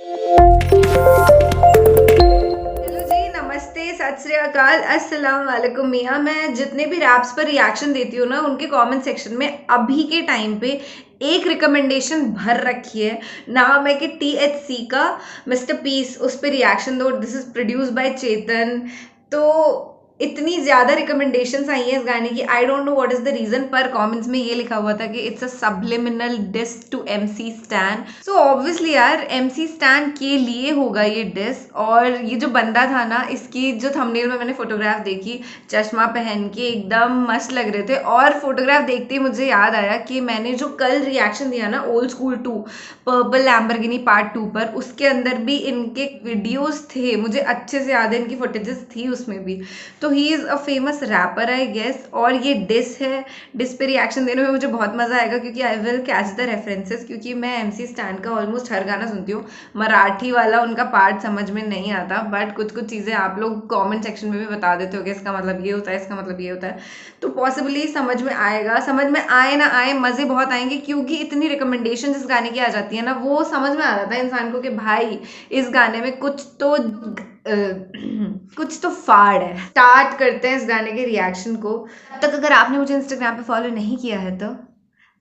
Hello जी, नमस्ते, सत श्री अकाल, अस्सलाम वालेकुम मियाँ। मैं जितने भी रैप्स पर रिएक्शन देती हूँ ना, उनके कमेंट सेक्शन में अभी के टाइम पे एक रिकमेंडेशन भर रखी है। नाम है कि THC का मिस्टर पीस, उस पर रिएक्शन दो। This is produce by Chetan. तो इतनी ज़्यादा रिकमेंडेशंस आई हैं इस गाने की, I don't know what is the reason, पर कमेंट्स में ये लिखा हुआ था कि it's a subliminal diss to MC Stan. So obviously यार MC स्टैन के लिए होगा ये डिस। और ये जो बंदा था ना, इसकी जो थंबनेल में मैंने फोटोग्राफ देखी, चश्मा पहन के एकदम मस्त लग रहे थे। और फोटोग्राफ देखते ही मुझे याद आया कि मैंने जो कल रिएक्शन दिया ना old school 2 purple Lamborghini part 2 पर, उसके अंदर भी इनके वीडियोस थे, मुझे अच्छे से याद है, इनकी फुटेजेस थी उसमें भी। तो he is a famous rapper I guess. और ये डिस है, डिस पे रिएक्शन देने में मुझे बहुत मज़ा आएगा क्योंकि I will catch the references, क्योंकि मैं MC स्टैन का ऑलमोस्ट हर गाना सुनती हूँ। मराठी वाला उनका पार्ट समझ में नहीं आता, बट कुछ कुछ चीज़ें आप लोग कमेंट सेक्शन में भी बता देते हो कि इसका मतलब ये होता है, इसका मतलब ये होता है। तो पॉसिबली समझ में आएगा, समझ में आए ना आए मज़े बहुत आएंगे, क्योंकि इतनी रिकमेंडेशन जिस गाने की आ जाती है ना, वो समझ में आ जाता है इंसान को कि भाई इस गाने में कुछ तो फाड़ है। स्टार्ट करते हैं इस गाने के रिएक्शन को। अब तक अगर आपने मुझे इंस्टाग्राम पे फॉलो नहीं किया है तो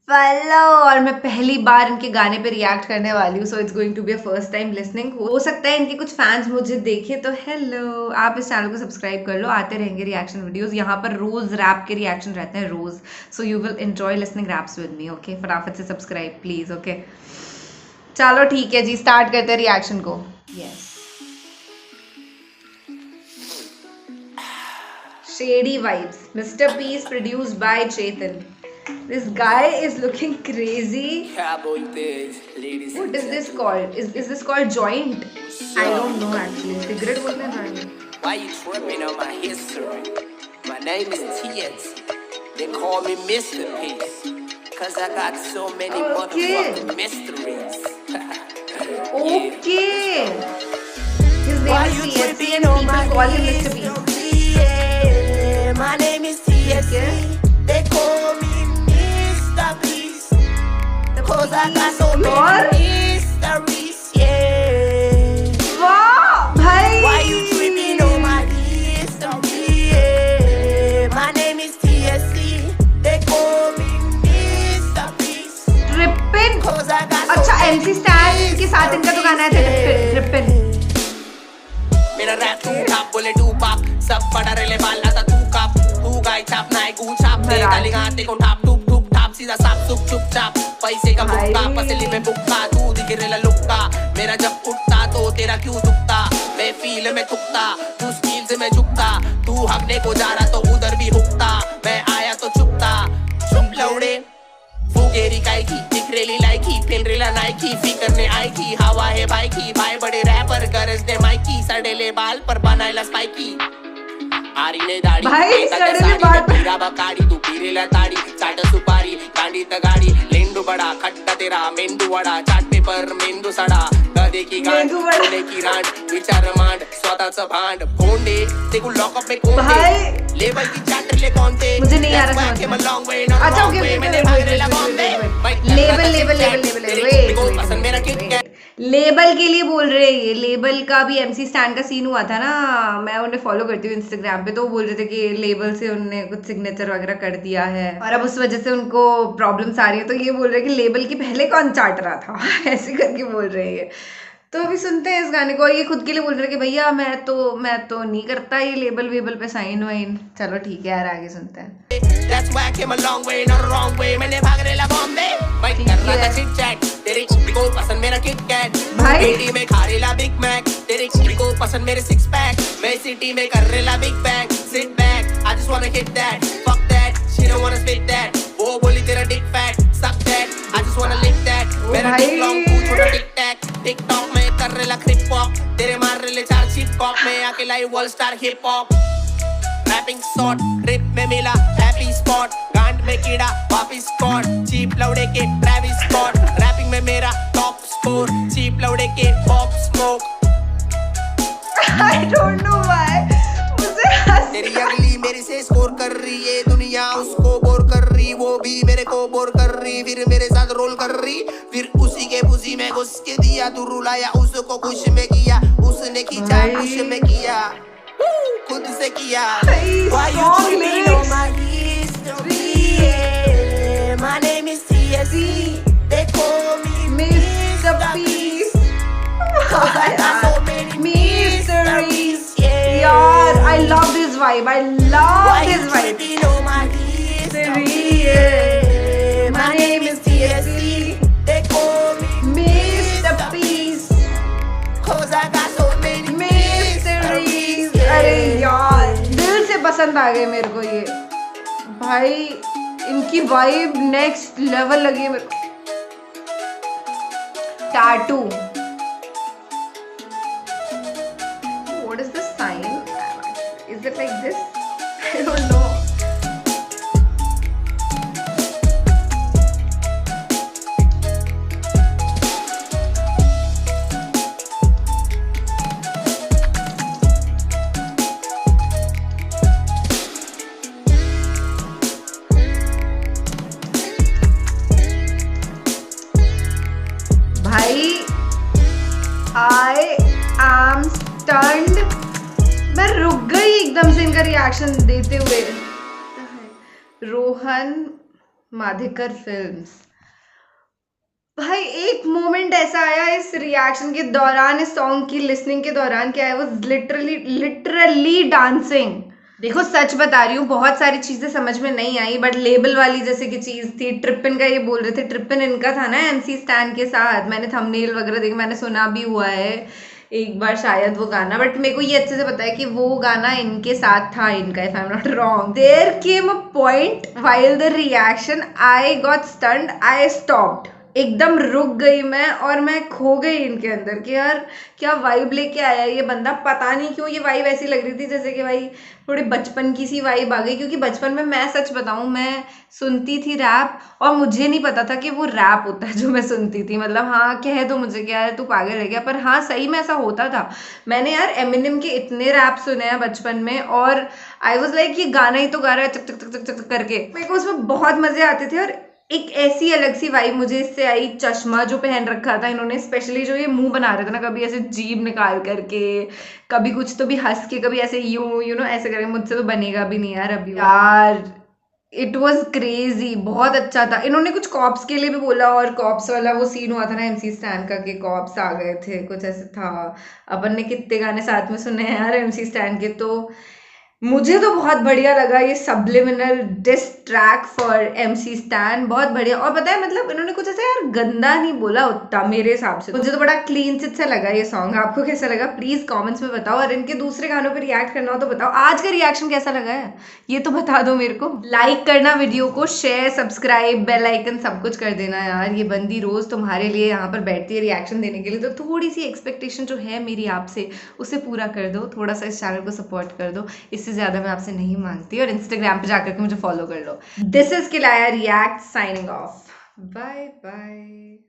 फॉलो। और मैं पहली बार इनके गाने पे रिएक्ट करने वाली हूँ, so it's going to be a first time listening. हो सकता है इनके कुछ फैंस मुझे देखे, तो हेलो, आप इस चैनल को सब्सक्राइब कर लो, आते रहेंगे रिएक्शन वीडियोस। यहाँ पर रोज रैप के रिएक्शन रहते हैं, रोज। So you will enjoy listening raps with me. Okay, फटाफट से सब्सक्राइब प्लीज। ओके चलो ठीक है जी, स्टार्ट करते हैं रिएक्शन को। Yes, Shady Vibes, Mr. Peace, produced by Chetan. This guy is looking crazy. What is this called? Is this called joint? I don't know actually. Cigarette बोलते हैं भाई। Why you tripping on my history? My name is THC. They call me Mr. Peace. Cause I got so many motherfucking mysteries. Okay. His name is THC and people call him Mr. Peace. My name is THC. They call me Mr. Peace. Cause I got so many mysteries, yeah. Wow, bhai. Why you tripping on my history? Yeah. My name is THC. They call me Mr. Peace. Trippin. Cause I got so अच्छा, many MC Stan के साथ इनका तो गाना है tripping. मेरा rap तू top बोले टू पाप सब पड़ा रेले बाल आता तू काप तू गाय छाप नाय गू छाप तेरे ताली गाते को टाप टूप टूप टाप सीधा साफ सुप चुप चाप पैसे का बुक्का पसली में बुक्का तू दिखे रेला लुक्का मेरा जब उठता तो तेरा क्यों दुखता मैं फील में थुकता तू स्कील से मैं झुकता तू हगने को जा रहा तो उधर भी रुकता मैं आया तो चुपता चुप लौड़े फुगेरी काय की दिखरेली लायकी फेलरेला नायकी फिकर ने आई की हवा है बाई की भाई बड़े रैपर गरज ने माइकी सडेले बाल पर बनायला स्पाइकी आरी ने दाढी भाई सडेले बाल पर पीरा बकाडी तू पीरेला ताडी चाट सुपारी गाडी तगाडी लेंडू बडा खट्टा तेरा मेंदू वडा चाट पेपर मेंदू सडा गदे की गांड कोने की रांड विचार मांड स्वतःचं भांड कोंडे ते को लॉक अप में कोंडे लेवल की चाट ले कौन थे मुझे नहीं आ रहा समझ में। अच्छा ओके, मैंने लेबल के लिए बोल रहे हैं। ये लेबल का भी MC स्टैन का सीन हुआ था ना, मैं उन्हें फॉलो करती हूँ इंस्टाग्राम पे, तो वो बोल रहे थे कि लेबल से उन्होंने कुछ सिग्नेचर वगैरह कर दिया है और अब उस वजह से उनको प्रॉब्लम्स आ रही है। तो ये बोल रहे हैं कि लेबल की पहले कौन चाट रहा था ऐसे करके बोल रहे हैं। तो अभी सुनते हैं इस गाने को। ये खुद के लिए बोल रहे हैं कि भैया मैं तो नहीं करता ये लेबल वेबल पे साइन वाइन। चलो ठीक है यार, आगे सुनते हैं। That's why I came a long way, not a wrong way. मैंने भाग रेला बॉम्बे, बाइक कर रहा था चिट चैट। तेरे चिट्टी को पसंद मेरा किट कैट, बेटी में खा रेला बिग मैक। तेरे चिट्टी को पसंद मेरे सिक्स पैक, मैं सिटी में कर रेला big bang. Sit back, I just wanna hit that, fuck that, she don't wanna spit that. वो बोली तेरा dick fat, suck that, I just wanna lick that. मेरा dick long, तू छोटा tic tac, TikTok में कर रेला crip hop, तेरे मार रेले चार chip hop में आके live world star hip hop. Rapping shot trip में मिला हैप्पी स्पॉट गांड में कीड़ा वापिस स्पॉट चीप लौड़े के ट्रैविस स्कॉट रैपिंग में मेरा टॉप स्कोर चीप लौड़े के pop smoke I don't know why मुझे तेरी अगली मेरे से स्कोर कर रही है दुनिया उसको बोर कर रही वो भी मेरे को बोर कर रही रही, फिर मेरे साथ रोल कर रही, फिर उसी के पुसी में घुस के दिया, तू रुलाया उसको खुश में किया, उसने खींचा खुश में किया, खुद से किया। Why you tripping on my history? My name is TSE. They call me Mr. Peace. Cause I got so many mysteries. यार I love this vibe. I love Why this you vibe. tripping on my history? My name is TSE. They call me Mr. Peace. Cause I got so many mysteries. अरे यार दिल से पसंद आ गए मेरे को ये भाई, इनकी वाइब नेक्स्ट लेवल लगी है मेरे को। Tattoo, what is this sign? Is it like this? I don't know. भाई आई एम स्टन्ड, मैं रुक गई एकदम से इनका रिएक्शन देते हुए। रोहन माधिकर फिल्म्स, भाई एक मोमेंट ऐसा आया इस रिएक्शन के दौरान, इस सॉन्ग की लिसनिंग के दौरान, कि आई वाज लिटरली डांसिंग। देखो सच बता रही हूँ, बहुत सारी चीजें समझ में नहीं आई, बट लेबल वाली जैसे की चीज थी, ट्रिपिन का ये बोल रहे थे, ट्रिपिन इनका था ना MC स्टैन के साथ, मैंने थंबनेल वगैरह देखा, मैंने सुना भी हुआ है एक बार शायद वो गाना, बट मेरे को ये अच्छे से पता है कि वो गाना इनके साथ था इनका, if I am not wrong. There came a point while the reaction I got stunned, I stopped, एकदम रुक गई मैं, और मैं खो गई इनके अंदर कि यार क्या वाइब लेके आया ये बंदा। पता नहीं क्यों ये वाइब ऐसी लग रही थी जैसे कि भाई थोड़ी बचपन की सी वाइब आ गई, क्योंकि बचपन में मैं सच बताऊं मैं सुनती थी रैप, और मुझे नहीं पता था कि वो रैप होता है जो मैं सुनती थी। मतलब हाँ कह दो मुझे क्या है, तू पागल है क्या, पर हाँ सही में ऐसा होता था। मैंने यार एमिनेम के इतने रैप सुने हैं बचपन में, और आई वाज लाइक ये गाना ही तो गा रहा है चक चक चक चक चक करके, मेरे को उसमें बहुत मजे आते थे। और एक ऐसी अलग सी वाइब मुझे इससे आई, चश्मा जो पहन रखा था इन्होंने, स्पेशली जो ये मुंह बना रहे थे ना, कभी ऐसे जीभ निकाल करके, कभी कुछ तो भी हंस के, कभी ऐसे यू नो ऐसे करके, मुझसे तो बनेगा भी नहीं यार अभी यार। इट वॉज क्रेजी, बहुत अच्छा था। इन्होंने कुछ कॉप्स के लिए भी बोला, और कॉप्स वाला वो सीन हुआ था ना MC स्टैन का, कि कॉप्स आ गए थे, कुछ ऐसे था। अपन ने कितने गाने साथ में सुने हैं यार MC स्टैन के, तो मुझे तो बहुत बढ़िया लगा ये subliminal diss track for MC stand, बहुत बढ़िया। और पता है मतलब इन्होंने कुछ ऐसा यार गंदा नहीं बोला उतना मेरे हिसाब से, मुझे तो बड़ा क्लीन चिट सा लगा ये सॉन्ग। आपको कैसा लगा प्लीज कमेंट्स में बताओ, और इनके दूसरे गानों पे रिएक्ट करना हो तो बताओ। आज का रिएक्शन कैसा लगा है ये तो बता दो मेरे को। लाइक करना वीडियो को, शेयर सब्सक्राइब बेल आइकन सब कुछ कर देना यार। ये बंदी रोज तुम्हारे लिए यहाँ पर बैठती है रिएक्शन देने के लिए, तो थोड़ी सी एक्सपेक्टेशन जो है मेरी आपसे उसे पूरा कर दो, थोड़ा सा इस चैनल को सपोर्ट कर दो, इससे ज्यादा मैं आपसे नहीं मांगती। और इंस्टाग्राम पे जाकर के मुझे फॉलो कर लो। दिस इज किलाया react, signing off, bye bye.